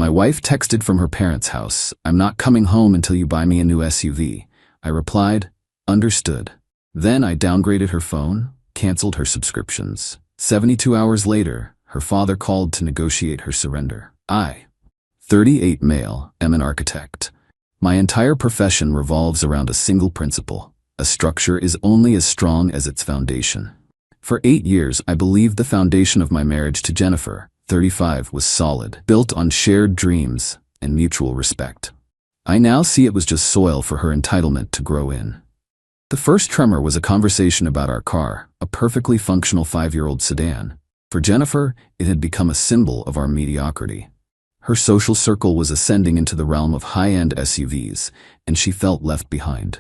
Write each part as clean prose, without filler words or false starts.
My wife texted from her parents' house, "I'm not coming home until you buy me a new SUV." I replied, "Understood." Then I downgraded her phone, canceled her subscriptions. 72 hours later, her father called to negotiate her surrender. I, 38 male, am an architect. My entire profession revolves around a single principle. A structure is only as strong as its foundation. For 8 years, I believed the foundation of my marriage to Jennifer, 35, was solid, built on shared dreams and mutual respect. I now see it was just soil for her entitlement to grow in. The first tremor was a conversation about our car, a perfectly functional 5-year-old sedan. For Jennifer, it had become a symbol of our mediocrity. Her social circle was ascending into the realm of high-end SUVs, and she felt left behind.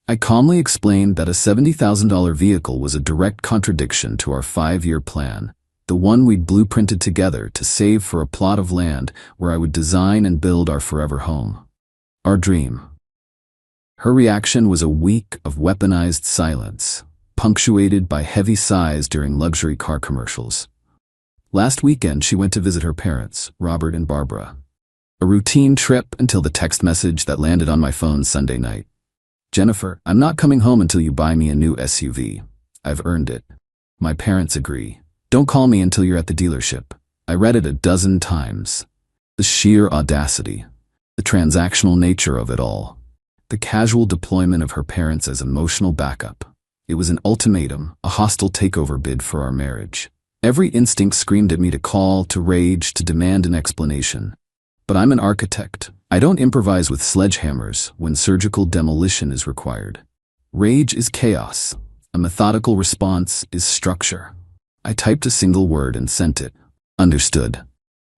I calmly explained that a $70,000 vehicle was a direct contradiction to our 5-year plan, the one we'd blueprinted together to save for a plot of land where I would design and build our forever home. Our dream. Her reaction was a week of weaponized silence, punctuated by heavy sighs during luxury car commercials. Last weekend, she went to visit her parents, Robert and Barbara. A routine trip until the text message that landed on my phone Sunday night. "Jennifer, I'm not coming home until you buy me a new SUV. I've earned it." My parents agree. "Don't call me until you're at the dealership." I read it a dozen times. The sheer audacity, the transactional nature of it all, the casual deployment of her parents as emotional backup. It was an ultimatum, a hostile takeover bid for our marriage. Every instinct screamed at me to call, to rage, to demand an explanation. But I'm an architect. I don't improvise with sledgehammers when surgical demolition is required. Rage is chaos. A methodical response is structure. I typed a single word and sent it. "Understood."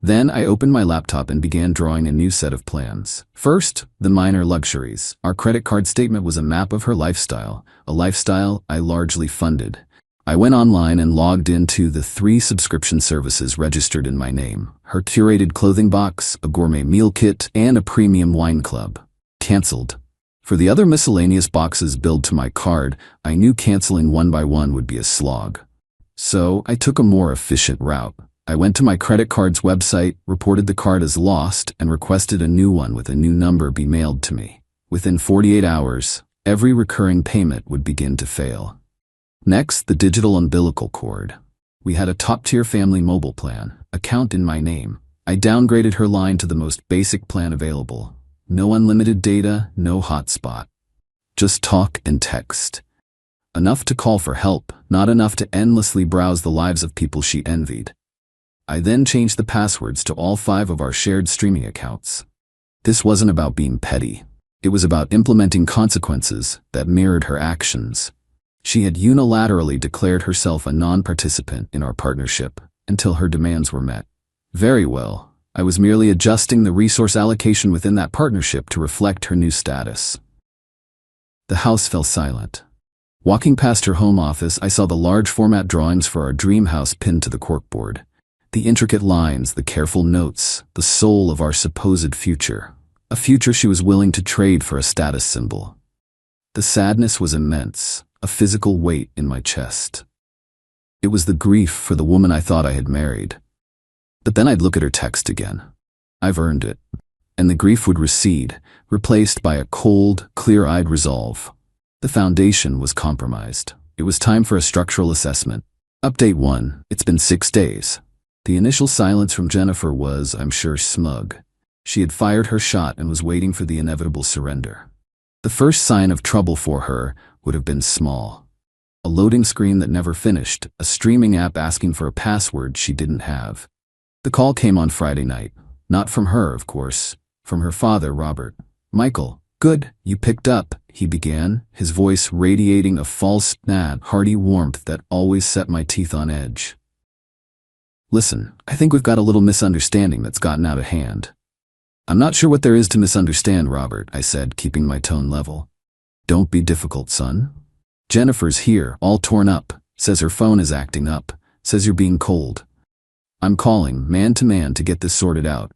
Then I opened my laptop and began drawing a new set of plans. First, the minor luxuries. Our credit card statement was a map of her lifestyle, a lifestyle I largely funded. I went online and logged into the 3 subscription services registered in my name: her curated clothing box, a gourmet meal kit, and a premium wine club. Cancelled. For the other miscellaneous boxes billed to my card, I knew canceling one by one would be a slog. So I took a more efficient route. I went to my credit card's website, reported the card as lost, and requested a new one with a new number be mailed to me. Within 48 hours, every recurring payment would begin to fail. Next, the digital umbilical cord. We had a top-tier family mobile plan, account in my name. I downgraded her line to the most basic plan available. No unlimited data, no hotspot. Just talk and text. Enough to call for help, not enough to endlessly browse the lives of people she envied. I then changed the passwords to all 5 of our shared streaming accounts. This wasn't about being petty. It was about implementing consequences that mirrored her actions. She had unilaterally declared herself a non-participant in our partnership until her demands were met. Very well, I was merely adjusting the resource allocation within that partnership to reflect her new status. The house fell silent. Walking past her home office, I saw the large format drawings for our dream house pinned to the corkboard. The intricate lines, the careful notes, the soul of our supposed future. A future she was willing to trade for a status symbol. The sadness was immense, a physical weight in my chest. It was the grief for the woman I thought I had married. But then I'd look at her text again. "I've earned it." And the grief would recede, replaced by a cold, clear-eyed resolve. The foundation was compromised. It was time for a structural assessment. Update 1. It's been 6 days. The initial silence from Jennifer was, I'm sure, smug. She had fired her shot and was waiting for the inevitable surrender. The first sign of trouble for her would have been small. A loading screen that never finished, a streaming app asking for a password she didn't have. The call came on Friday night. Not from her, of course. From her father, Robert. "Michael, good, you picked up," he began, his voice radiating a false, hearty warmth that always set my teeth on edge. "Listen, I think we've got a little misunderstanding that's gotten out of hand." "I'm not sure what there is to misunderstand, Robert," I said, keeping my tone level. "Don't be difficult, son. Jennifer's here, all torn up, says her phone is acting up, says you're being cold. I'm calling, man to man, to get this sorted out.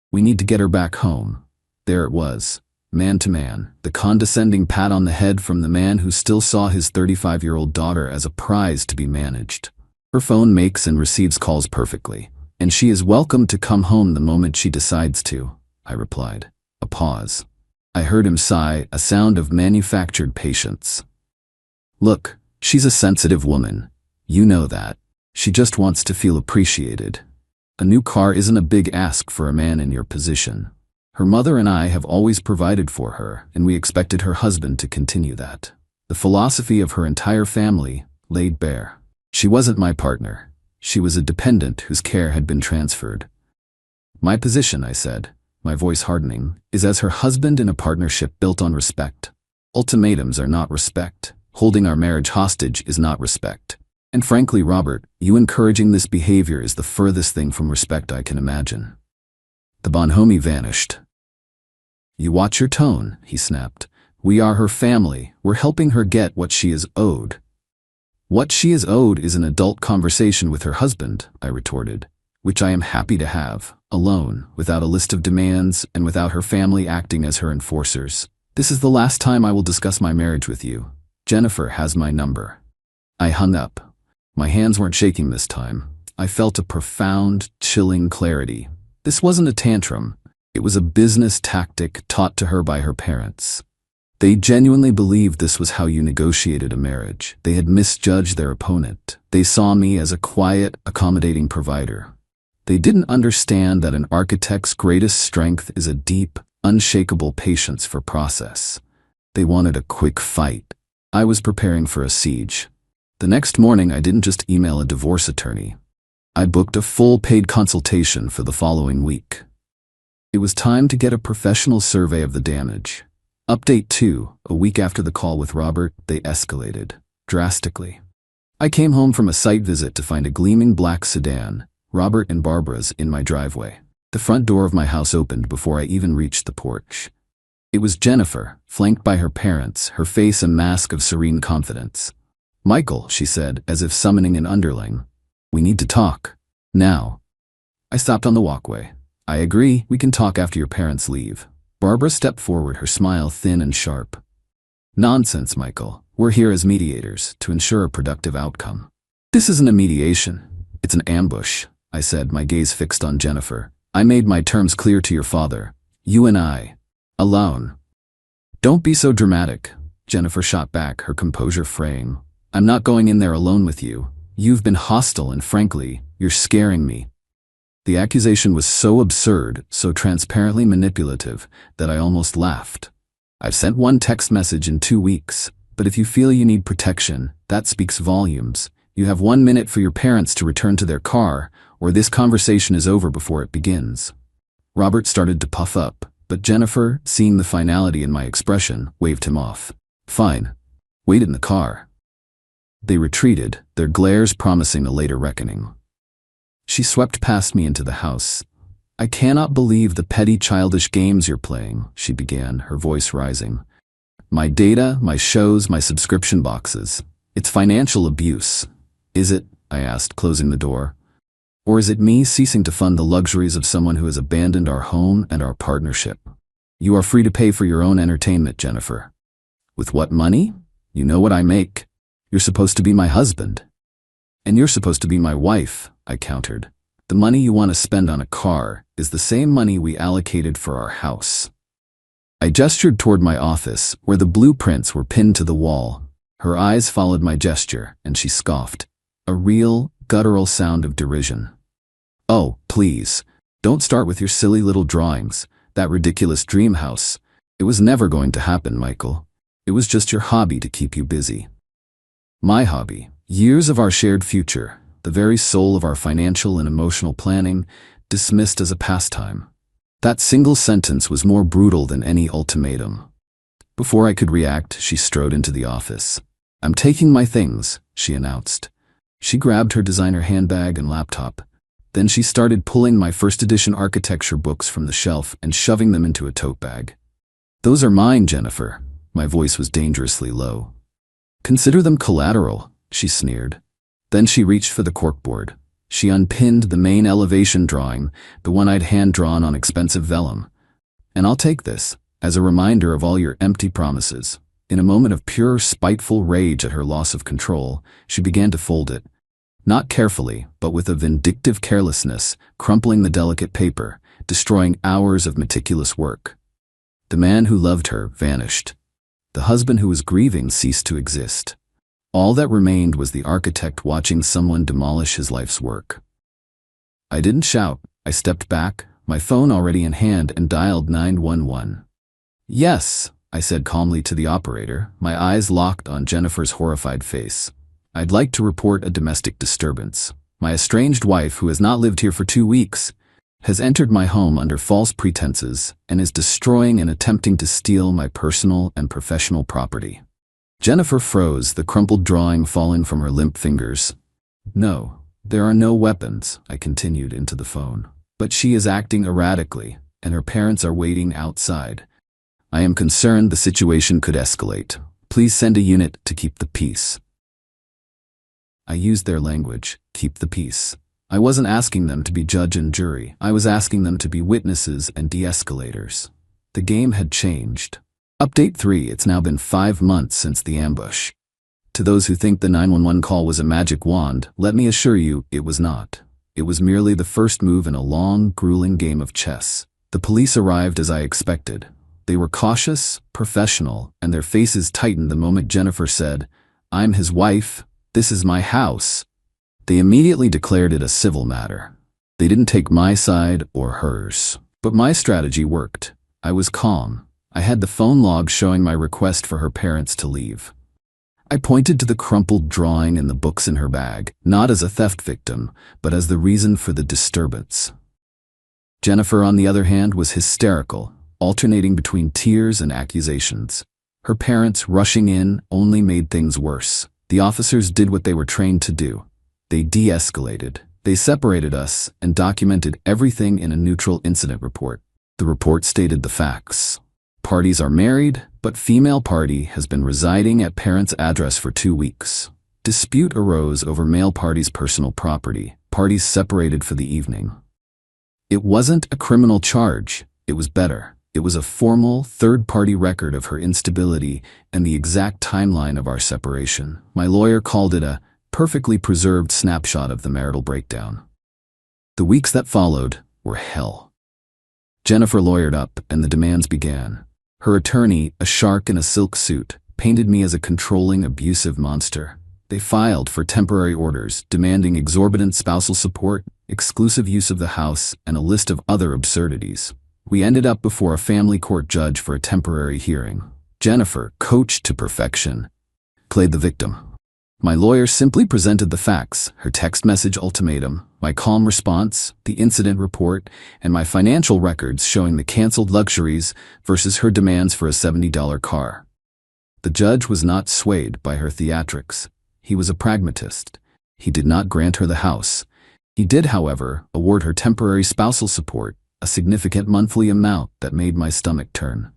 We need to get her back home." There it was, man to man, the condescending pat on the head from the man who still saw his 35-year-old daughter as a prize to be managed. Her phone makes and receives calls perfectly. And she is welcome to come home the moment she decides to, I replied. A pause. I heard him sigh, a sound of manufactured patience. Look, she's a sensitive woman. You know that. She just wants to feel appreciated. A new car isn't a big ask for a man in your position. Her mother and I have always provided for her, and we expected her husband to continue that. The philosophy of her entire family laid bare. She wasn't my partner. She was a dependent whose care had been transferred. My position, I said, my voice hardening, is as her husband in a partnership built on respect. Ultimatums are not respect. Holding our marriage hostage is not respect. And frankly, Robert, you encouraging this behavior is the furthest thing from respect I can imagine. The bonhomie vanished. You watch your tone, he snapped. We are her family. We're helping her get what she is owed. What she is owed is an adult conversation with her husband, I retorted, which I am happy to have, alone, without a list of demands and without her family acting as her enforcers. This is the last time I will discuss my marriage with you. Jennifer has my number. I hung up. My hands weren't shaking this time. I felt a profound, chilling clarity. This wasn't a tantrum. It was a business tactic taught to her by her parents. They genuinely believed this was how you negotiated a marriage. They had misjudged their opponent. They saw me as a quiet, accommodating provider. They didn't understand that an architect's greatest strength is a deep, unshakable patience for process. They wanted a quick fight. I was preparing for a siege. The next morning, I didn't just email a divorce attorney. I booked a full paid consultation for the following week. It was time to get a professional survey of the damage. Update 2, a week after the call with Robert, they escalated, drastically. I came home from a site visit to find a gleaming black sedan, Robert and Barbara's, in my driveway. The front door of my house opened before I even reached the porch. It was Jennifer, flanked by her parents, her face a mask of serene confidence. Michael, she said, as if summoning an underling. We need to talk. Now. I stopped on the walkway. I agree, we can talk after your parents leave. Barbara stepped forward, her smile thin and sharp. Nonsense, Michael. We're here as mediators, to ensure a productive outcome. This isn't a mediation. It's an ambush, I said, my gaze fixed on Jennifer. I made my terms clear to your father. You and I. Alone. Don't be so dramatic, Jennifer shot back, her composure fraying. I'm not going in there alone with you. You've been hostile and frankly, you're scaring me. The accusation was so absurd, so transparently manipulative, that I almost laughed. I've sent one text message in 2 weeks, but if you feel you need protection, that speaks volumes. You have 1 minute for your parents to return to their car, or this conversation is over before it begins. Robert started to puff up, but Jennifer, seeing the finality in my expression, waved him off. Fine. Wait in the car. They retreated, their glares promising a later reckoning. She swept past me into the house. I cannot believe the petty childish games you're playing, she began, her voice rising. My data, my shows, my subscription boxes. It's financial abuse. Is it? I asked, closing the door. Or is it me ceasing to fund the luxuries of someone who has abandoned our home and our partnership? You are free to pay for your own entertainment, Jennifer. With what money? You know what I make. You're supposed to be my husband. And you're supposed to be my wife, I countered. The money you want to spend on a car is the same money we allocated for our house. I gestured toward my office, where the blueprints were pinned to the wall. Her eyes followed my gesture, and she scoffed. A real, guttural sound of derision. Oh, please, don't start with your silly little drawings, that ridiculous dream house. It was never going to happen, Michael. It was just your hobby to keep you busy. My hobby. Years of our shared future, the very soul of our financial and emotional planning, dismissed as a pastime. That single sentence was more brutal than any ultimatum. Before I could react, she strode into the office. I'm taking my things, she announced. She grabbed her designer handbag and laptop. Then she started pulling my first edition architecture books from the shelf and shoving them into a tote bag. Those are mine, Jennifer. My voice was dangerously low. Consider them collateral, she sneered. Then she reached for the corkboard. She unpinned the main elevation drawing, the one I'd hand-drawn on expensive vellum. And I'll take this, as a reminder of all your empty promises. In a moment of pure, spiteful rage at her loss of control, she began to fold it. Not carefully, but with a vindictive carelessness, crumpling the delicate paper, destroying hours of meticulous work. The man who loved her vanished. The husband who was grieving ceased to exist. All that remained was the architect watching someone demolish his life's work. I didn't shout. I stepped back, my phone already in hand, and dialed 911. "Yes," I said calmly to the operator, my eyes locked on Jennifer's horrified face. "I'd like to report a domestic disturbance. My estranged wife, who has not lived here for 2 weeks, has entered my home under false pretenses and is destroying and attempting to steal my personal and professional property." Jennifer froze, the crumpled drawing falling from her limp fingers. "No, there are no weapons," I continued into the phone. "But she is acting erratically, and her parents are waiting outside. I am concerned the situation could escalate. Please send a unit to keep the peace." I used their language, keep the peace. I wasn't asking them to be judge and jury. I was asking them to be witnesses and de-escalators. The game had changed. Update 3. It's now been 5 months since the ambush. To those who think the 911 call was a magic wand, let me assure you, it was not. It was merely the first move in a long, grueling game of chess. The police arrived as I expected. They were cautious, professional, and their faces tightened the moment Jennifer said, "I'm his wife. This is my house." They immediately declared it a civil matter. They didn't take my side or hers. But my strategy worked. I was calm. I had the phone log showing my request for her parents to leave. I pointed to the crumpled drawing and the books in her bag, not as a theft victim, but as the reason for the disturbance. Jennifer, on the other hand, was hysterical, alternating between tears and accusations. Her parents rushing in only made things worse. The officers did what they were trained to do. They de-escalated. They separated us and documented everything in a neutral incident report. The report stated the facts. Parties are married, but female party has been residing at parents' address for 2 weeks. Dispute arose over male party's personal property. Parties separated for the evening. It wasn't a criminal charge. It was better. It was a formal, third-party record of her instability and the exact timeline of our separation. My lawyer called it a perfectly preserved snapshot of the marital breakdown. The weeks that followed were hell. Jennifer lawyered up, and the demands began. Her attorney, a shark in a silk suit, painted me as a controlling, abusive monster. They filed for temporary orders, demanding exorbitant spousal support, exclusive use of the house, and a list of other absurdities. We ended up before a family court judge for a temporary hearing. Jennifer, coached to perfection, played the victim. My lawyer simply presented the facts, her text message ultimatum, my calm response, the incident report, and my financial records showing the canceled luxuries versus her demands for a $70 car. The judge was not swayed by her theatrics. He was a pragmatist. He did not grant her the house. He did, however, award her temporary spousal support, a significant monthly amount that made my stomach turn.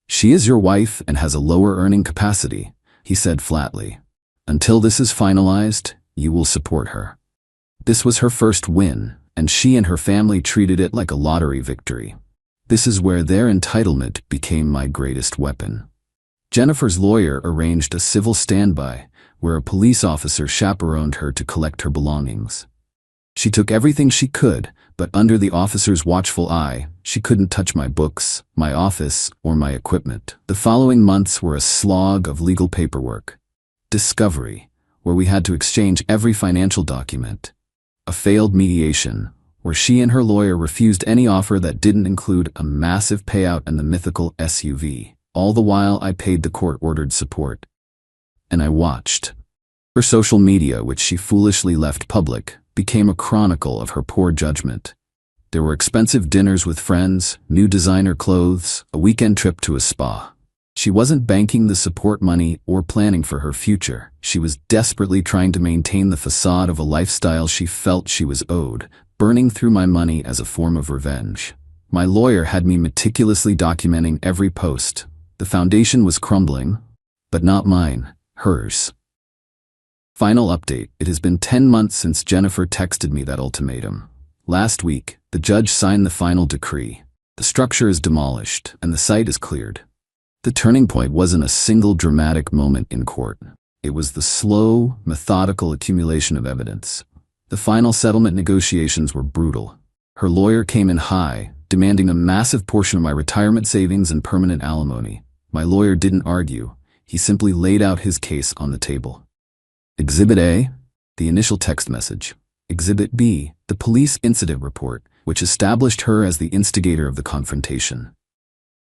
"She is your wife and has a lower earning capacity," he said flatly. "Until this is finalized, you will support her." This was her first win, and she and her family treated it like a lottery victory. This is where their entitlement became my greatest weapon. Jennifer's lawyer arranged a civil standby, where a police officer chaperoned her to collect her belongings. She took everything she could, but under the officer's watchful eye, she couldn't touch my books, my office, or my equipment. The following months were a slog of legal paperwork. Discovery, where we had to exchange every financial document. A failed mediation, where she and her lawyer refused any offer that didn't include a massive payout and the mythical SUV. All the while I paid the court-ordered support. And I watched. Her social media, which she foolishly left public, became a chronicle of her poor judgment. There were expensive dinners with friends, new designer clothes, a weekend trip to a spa. She wasn't banking the support money or planning for her future. She was desperately trying to maintain the facade of a lifestyle she felt she was owed, burning through my money as a form of revenge. My lawyer had me meticulously documenting every post. The foundation was crumbling, but not mine, hers. Final update. It has been 10 months since Jennifer texted me that ultimatum. Last week, the judge signed the final decree. The structure is demolished, and the site is cleared. The turning point wasn't a single dramatic moment in court. It was the slow, methodical accumulation of evidence. The final settlement negotiations were brutal. Her lawyer came in high, demanding a massive portion of my retirement savings and permanent alimony. My lawyer didn't argue. He simply laid out his case on the table. Exhibit A, the initial text message. Exhibit B, the police incident report, which established her as the instigator of the confrontation.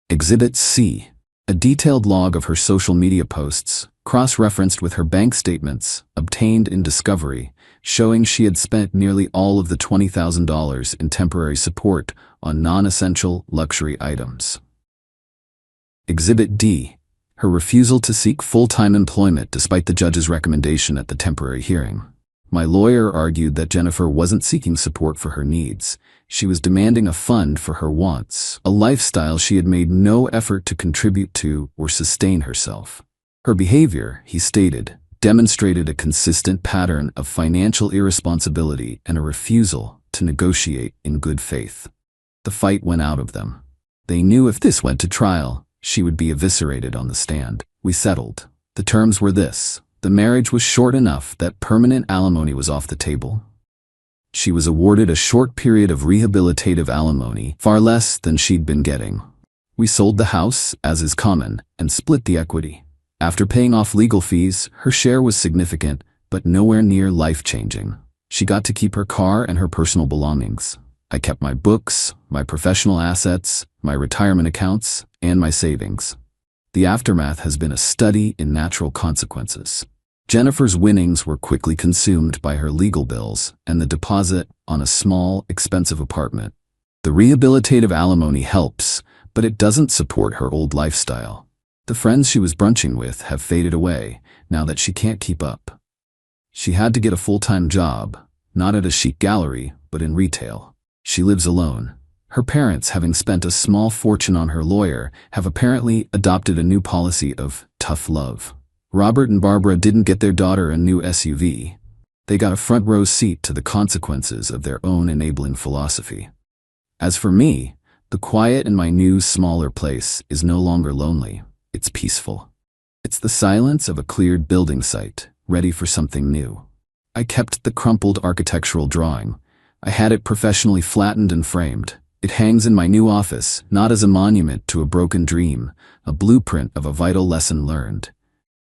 Exhibit C, a detailed log of her social media posts, cross-referenced with her bank statements, obtained in discovery, showing she had spent nearly all of the $20,000 in temporary support on non-essential luxury items. Exhibit D, her refusal to seek full-time employment despite the judge's recommendation at the temporary hearing. My lawyer argued that Jennifer wasn't seeking support for her needs. She was demanding a fund for her wants, a lifestyle she had made no effort to contribute to or sustain herself. Her behavior, he stated, demonstrated a consistent pattern of financial irresponsibility and a refusal to negotiate in good faith. The fight went out of them. They knew if this went to trial, she would be eviscerated on the stand. We settled. The terms were this. The marriage was short enough that permanent alimony was off the table. She was awarded a short period of rehabilitative alimony, far less than she'd been getting. We sold the house, as is common, and split the equity. After paying off legal fees, her share was significant, but nowhere near life-changing. She got to keep her car and her personal belongings. I kept my books, my professional assets, my retirement accounts, and my savings. The aftermath has been a study in natural consequences. Jennifer's winnings were quickly consumed by her legal bills and the deposit on a small, expensive apartment. The rehabilitative alimony helps, but it doesn't support her old lifestyle. The friends she was brunching with have faded away now that she can't keep up. She had to get a full-time job, not at a chic gallery, but in retail. She lives alone. Her parents, having spent a small fortune on her lawyer, have apparently adopted a new policy of tough love. Robert and Barbara didn't get their daughter a new SUV. They got a front-row seat to the consequences of their own enabling philosophy. As for me, the quiet in my new, smaller place is no longer lonely. It's peaceful. It's the silence of a cleared building site, ready for something new. I kept the crumpled architectural drawing. I had it professionally flattened and framed. It hangs in my new office, not as a monument to a broken dream, a blueprint of a vital lesson learned.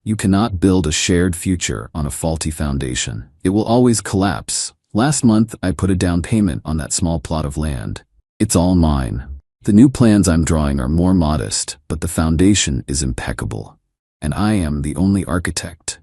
You cannot build a shared future on a faulty foundation. It will always collapse. Last month, I put a down payment on that small plot of land. It's all mine. The new plans I'm drawing are more modest, but the foundation is impeccable. And I am the only architect.